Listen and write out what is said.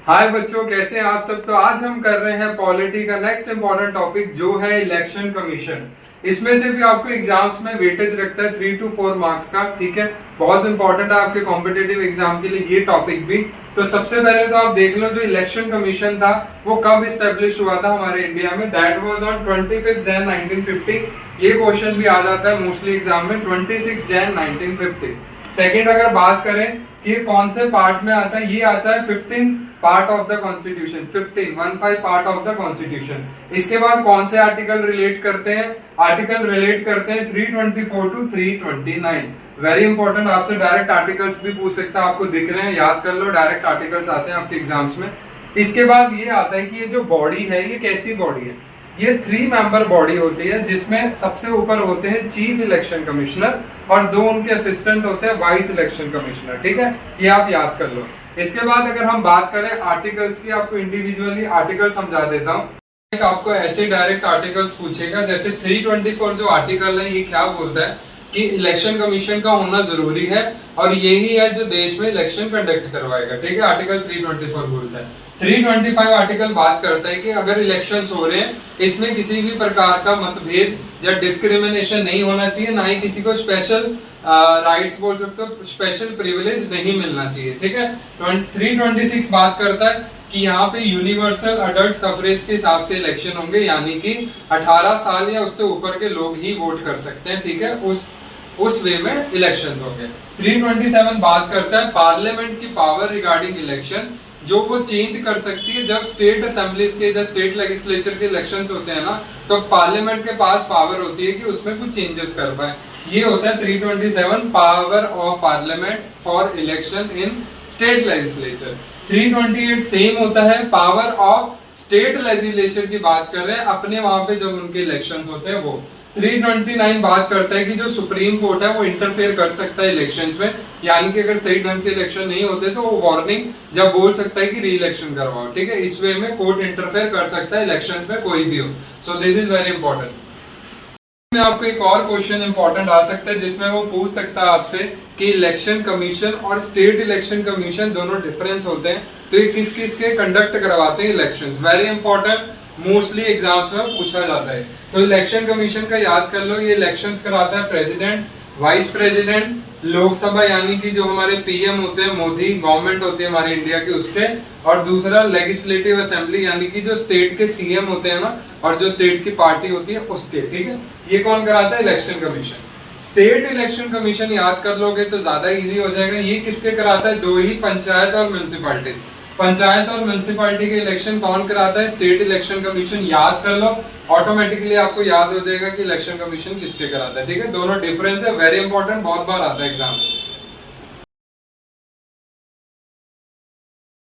हाय बच्चों, कैसे हैं आप सब। तो आज हम कर रहे हैं पॉलिटी का नेक्स्ट इंपॉर्टेंट टॉपिक जो है इलेक्शन कमीशन। इसमें से भी आपको एग्जाम्स में वेटेज रखता है 3 to 4 मार्क्स का। ठीक है, बहुत इंपॉर्टेंट है आपके कॉम्पिटेटिव एग्जाम के लिए ये टॉपिक भी। तो सबसे पहले तो आप देख लो, जो इलेक्शन कमीशन था वो कब स्टेब्लिश हुआ था हमारे इंडिया में। That was on 25 Jain 1950। ये क्वेश्चन भी आ जाता है मोस्टली एग्जाम में, 26 जैन 1950। सेकेंड अगर बात करें कि कौन से पार्ट में आता है, ये आता है 15 part of the constitution, 15 part of the constitution. इसके बाद कौन से आर्टिकल रिलेट करते हैं, आर्टिकल रिलेट करते हैं 324 टू 329। वेरी इंपॉर्टेंट, आपसे डायरेक्ट आर्टिकल्स भी पूछ सकता है, आपको दिख रहे हैं, याद कर लो, डायरेक्ट आर्टिकल्स आते हैं आपके एग्जाम्स में। इसके बाद ये आता है कि ये जो बॉडी है ये कैसी बॉडी है। ये 3 मेंबर बॉडी होती है, जिसमें सबसे ऊपर होते हैं चीफ इलेक्शन कमिश्नर और 2 उनके असिस्टेंट होते हैं वाइस इलेक्शन कमिश्नर। ठीक है, ये आप याद कर लो। इसके बाद अगर हम बात करें आर्टिकल्स की, आपको इंडिविजुअली आर्टिकल समझा देता हूँ। आपको ऐसे डायरेक्ट आर्टिकल्स पूछेगा, जैसे 324 जो आर्टिकल है ये क्या बोलता है कि इलेक्शन कमीशन का होना जरूरी है और यही है जो देश में इलेक्शन कंडक्ट करवाएगा। ठीक है, आर्टिकल 324 बोलता है। 325 आर्टिकल बात करता है कि अगर इलेक्शंस हो रहे हैं, इसमें किसी भी प्रकार का मतभेद या डिस्क्रिमिनेशन नहीं होना चाहिए, ना ही किसी को स्पेशल राइट्स बोल सकते हो, स्पेशल प्रिविलेज नहीं मिलना चाहिए। ठीक है, 326 बात करता है कि यहाँ पे यूनिवर्सल अडल्ट सफरेज के हिसाब से इलेक्शन होंगे, यानी कि 18 साल या उससे ऊपर के लोग ही वोट कर सकते हैं। ठीक है, उस वे में इलेक्शन होंगे। 327 बात करता है पार्लियामेंट की पावर रिगार्डिंग इलेक्शन, जो वो चेंज कर सकती है जब स्टेट असेंबलीज के, जब स्टेट लेजिस्लेचर के इलेक्शंस होते हैं ना, तो पार्लियामेंट के पास पावर होती है कि उसमें कुछ चेंजेस कर पाए। ये होता है 327 power of parliament for election in state legislature. 328 same होता है पावर ऑफ स्टेट लेजिस्लेचर की बात कर रहे हैं, अपने वहां पे जब उनके इलेक्शंस होते हैं वो। 329 बात करता है कि जो सुप्रीम कोर्ट है वो इंटरफेयर कर सकता है इलेक्शंस में, यानी कि अगर सही ढंग से इलेक्शन नहीं होते तो वो वार्निंग जब बोल सकता है कि री इलेक्शन करवाओ। ठीक है, इस वे में कोर्ट इंटरफेयर कर सकता है इलेक्शंस में, कोई भी हो। So this is very important. में आपको एक और क्वेश्चन इंपॉर्टेंट आ सकता है, जिसमें वो पूछ सकता है आपसे कि इलेक्शन कमीशन और स्टेट इलेक्शन कमीशन दोनों डिफरेंस होते हैं, तो ये किस किस के कंडक्ट करवाते हैं elections. Very important, mostly exams में पूछा जाता है। तो इलेक्शन कमीशन का याद कर लो, ये इलेक्शंस कराता है प्रेसिडेंट, वाइस प्रेसिडेंट, लोकसभा यानी कि जो हमारे पीएम होते हैं, मोदी गवर्नमेंट होती है हमारे इंडिया के, उसके, और दूसरा लेजिस्लेटिव असेंबली यानी कि जो स्टेट के सीएम होते हैं ना, और जो स्टेट की पार्टी होती है उसके। ठीक है, ये कौन कराता है, election commission. State election commission याद कर लोगे तो ज्यादा इजी हो जाएगा। ये किसके कराता है, 2 ही, पंचायत और म्युनिसिपैलिटीज। पंचायत और म्युनिसिपैलिटी के इलेक्शन कौन कराता है, स्टेट इलेक्शन कमीशन। याद कर लो, ऑटोमेटिकली आपको याद हो जाएगा कि इलेक्शन कमीशन किसके कराता है। ठीक है, दोनों डिफरेंस है, वेरी इंपॉर्टेंट, बहुत बार आता है एग्जाम में।